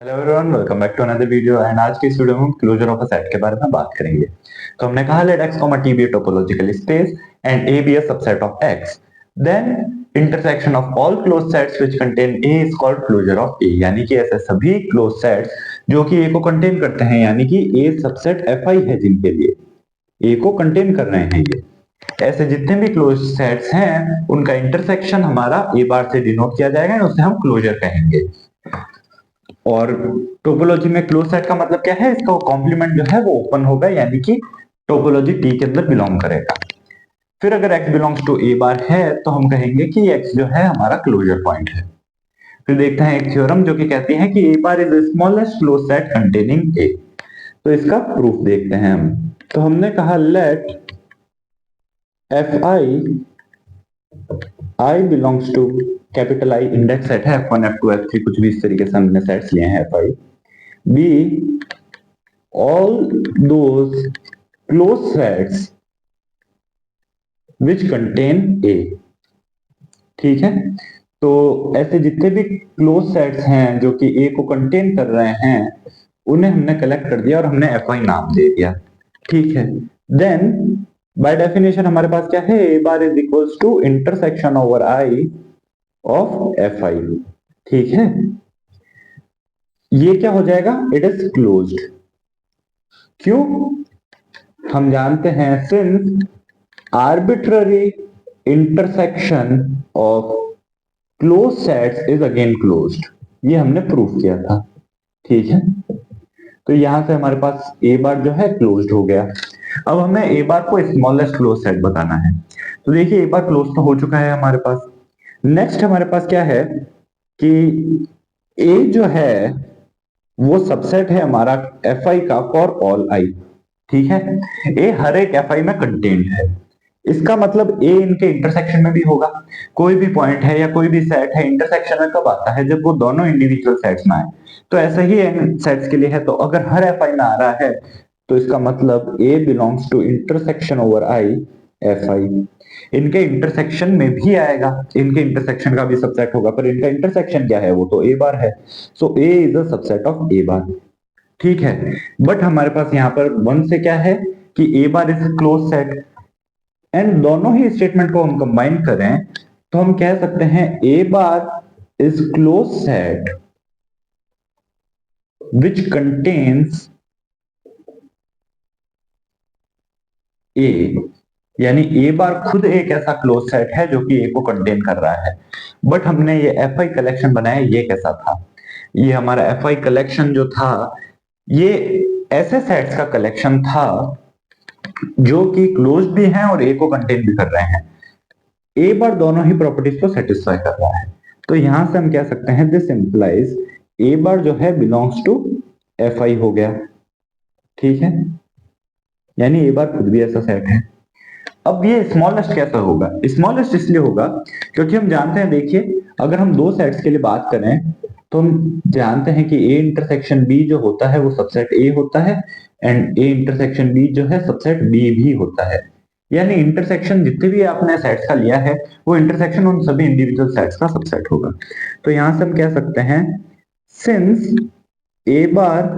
Hello everyone, welcome back to another video. And आज की इस वीडियो में हम क्लोजर ऑफ अ सेट के बारे में बात करेंगे। तो हमने कहा late x, t be a topological space and a be a subset of x, then intersection of all closed sets which contain a is called closure of a। यानी कि ऐसे सभी क्लोज सेट्स जो कि a को contain करते हैं, यानी कि a सबसेट fi है, जिनके लिए a को कंटेन कर रहे हैं, ये ऐसे जितने भी क्लोज सेट्स हैं उनका इंटरसेक्शन हमारा a बार से डिनोट किया जाएगा, उसे हम क्लोजर कहेंगे। और टोपोलॉजी में क्लोज सेट का मतलब क्या है, इसका कॉम्प्लीमेंट जो है वो ओपन होगा, यानी कि टोपोलॉजी टी के अंदर बिलोंग करेगा। फिर अगर x belongs to A bar है तो हम कहेंगे कि x जो है हमारा क्लोजर पॉइंट है। फिर देखते हैं एक थ्योरम जो कि कहती है कि A bar is the smallest close set containing A. तो इसका प्रूफ देखते हैं हम। तो हमने कहा let F I belongs to capital I, index set है F1 F2 F3, कुछ भी इस तरीके से हमने सेट्स लिए हैं Fi। Be all those closed sets which contain A। ठीक है, तो ऐसे जितने भी क्लोज सेट्स हैं जो कि A को कंटेन कर रहे हैं उन्हें हमने कलेक्ट कर दिया और हमने Fi नाम दे दिया। ठीक है, देन बाय डेफिनेशन हमारे पास क्या है, A bar is equals to intersection over I of Fi। ठीक है, ये क्या हो जाएगा, इट इज क्लोज्ड। क्यों? हम जानते हैं since arbitrary intersection of close sets is again closed, ये हमने प्रूफ किया था। ठीक है, तो यहां से हमारे पास ए बार जो है क्लोज्ड हो गया। अब हमें ए बार को स्मॉलेस्ट क्लोज सेट बताना है। तो देखिए, ए बार क्लोज तो हो चुका है हमारे पास। नेक्स्ट हमारे पास क्या है कि ए जो है वो सबसेट है हमारा Fi का फॉर ऑल आई। ठीक है, ए हर एक Fi में कंटेन्ड है। इसका मतलब ए इनके इंटरसेक्शन में भी होगा। कोई भी पॉइंट है या कोई भी सेट है, इंटरसेक्शन में कब आता है, जब वो दोनों इंडिविजुअल सेट्स में आए। तो ऐसा ही इन सेट्स के लिए है। तो अगर हर Fi में आ रहा है तो इसका मतलब A belongs to intersection over I Fi। इनके इंटरसेक्शन में भी आएगा, इनके इंटरसेक्शन का भी सबसेट होगा, पर इनका इंटरसेक्शन क्या है, वो तो ए बार है। सो ए इज अ सबसेट ऑफ ए बार। ठीक है, बट हमारे पास यहाँ पर वन से क्या है कि A bar is close set. And दोनों ही स्टेटमेंट को हम कंबाइन करें तो हम कह सकते हैं A bar is close set which contains A. यानी ए बार खुद एक ऐसा क्लोज सेट है जो कि ए को कंटेन कर रहा है। बट हमने ये Fi कलेक्शन बनाया, ये कैसा था, ये हमारा Fi कलेक्शन जो था ये ऐसे सेट्स का कलेक्शन था जो कि क्लोज भी हैं और ए को कंटेन भी कर रहे हैं। ए बार दोनों ही प्रॉपर्टीज को सेटिस्फाई कर रहा है। तो यहां से हम कह सकते हैं दिस इंप्लाइज ए बार जो है बिलोंग्स टू Fi हो गया। ठीक है, यानी ए बार खुद भी ऐसा सेट है। अब ये स्मॉलेस्ट कैसा होगा, स्मॉलेस्ट इसलिए होगा क्योंकि हम जानते हैं, देखिए अगर हम दो सेट्स के लिए बात करें तो हम जानते हैं कि ए इंटरसेक्शन बी जो होता है वो सबसेट ए होता है, एंड ए इंटरसेक्शन बी जो है सबसेट बी भी होता है। यानी इंटरसेक्शन जितने भी आपने सेट्स का लिया है वो इंटरसेक्शन उन सभी इंडिविजुअल सेट्स का सबसेट होगा। तो यहां से हम कह सकते हैं since A bar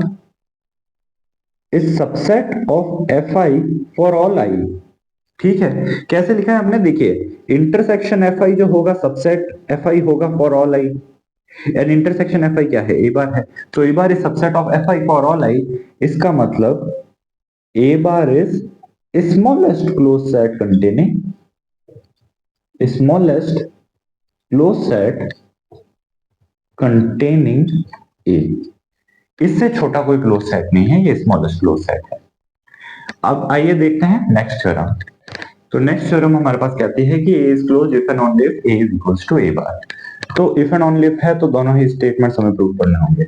is subset of Fi for all आई। ठीक है, कैसे लिखा है हमने, देखिए इंटरसेक्शन Fi जो होगा सबसेट Fi होगा for all I. And intersection Fi क्या है, ए बार है। तो A bar is subset of Fi for all I. इसका मतलब A bar is smallest close set containing smallest close set containing A. इससे छोटा कोई क्लोज सेट नहीं है, ये स्मॉलेस्ट क्लोज सेट है। अब आइए देखते हैं नेक्स्ट थ्योरम। तो नेक्स्ट थ्योरम हमारे पास कहती है कि A is close if and only if A is equals to A bar. तो इफ एंड ओनली इफ है तो दोनों ही स्टेटमेंट्स हमें प्रूव करने होंगे।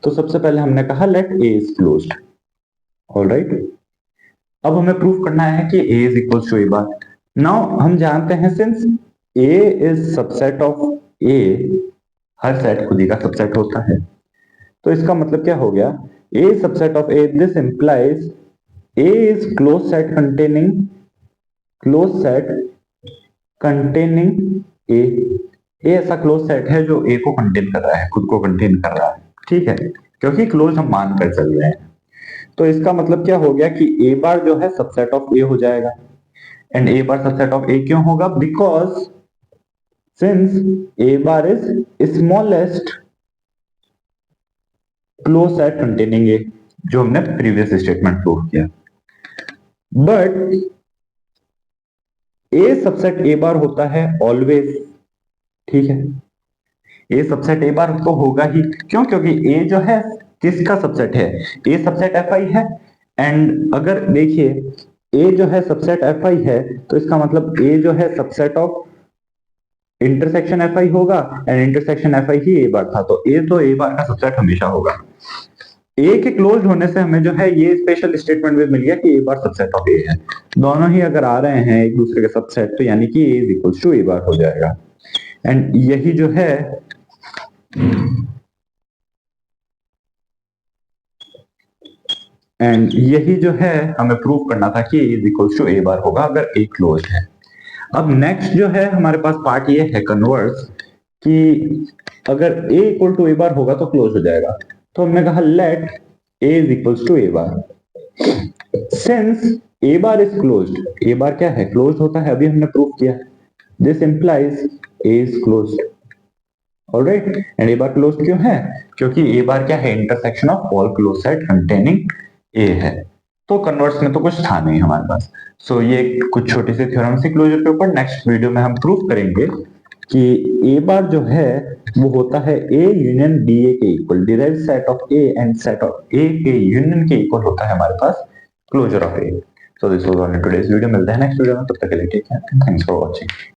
तो सबसे पहले हमने कहा let A is closed. Alright, अब हमें प्रूव करना है कि A is equals to A bar. Now हम जानते हैं since A is subset of A, हर सेट खुद ही का सबसेट होता है। तो इसका मतलब क्या हो गया, A subset of A, this implies A is close set containing A. A ऐसा क्लोज सेट है जो ए को कंटेन कर रहा है, खुद को कंटेन कर रहा है। ठीक है, क्योंकि क्लोज हम मान कर चल रहे हैं। तो इसका मतलब क्या हो गया कि ए बार जो है सबसेट ऑफ ए हो जाएगा। And A bar subset of A क्यों होगा? Because since A bar is smallest close set containing A, जो हमने प्रीवियस स्टेटमेंट प्रूव किया। But A subset A bar होता है ऑलवेज, ठीक है। ए सबसेट ए बार तो होगा ही, क्यों? क्योंकि ए जो है किसका सबसेट है? ए सबसेट एफ आई है। एंड अगर देखिए ए जो है सबसेट एफ आई है, तो इसका मतलब ए जो है subset of intersection F I होगा, एंड इंटरसेक्शन एफ आई ही ए बार था, तो ए बार का सबसेट हमेशा होगा। ए के क्लोज होने से हमें जो है ये स्पेशल स्टेटमेंट भी मिल गया कि ए बार सबसेट ऑफ ए है। दोनों ही अगर आ रहे हैं एक दूसरे के सबसेट, तो यानी कि A is equals to A बार हो जाएगा। एंड यही जो है हमें प्रूव करना था कि A is equals to A bar होगा अगर ए क्लोज है। अब नेक्स्ट जो है हमारे पास पार्ट ये है कन्वर्स, कि अगर a equal to A bar होगा तो क्लोज हो जाएगा। तो हमने कहा let a is equals to A bar. Since a bar is closed, a bar क्या है? क्लोज्ड होता है, अभी हमने प्रूव किया। This implies a is closed. Alright, and a bar closed क्यों है? क्योंकि a बार क्या है? Intersection of all close set containing a है। तो कन्वर्स में तो कुछ था नहीं हमारे पास। सो ये कुछ छोटी सी थ्योरम से क्लोजर के ऊपर नेक्स्ट वीडियो में हम प्रूव करेंगे कि ए बार जो है वो होता है ए यूनियन बी ए के equal, derive set of A and set of A के यूनियन के इक्वल होता है हमारे पास closure of A. So this was all in today's video. मिलते हैं नेक्स्ट वीडियो में, तब तक के लिए take care, thanks for watching.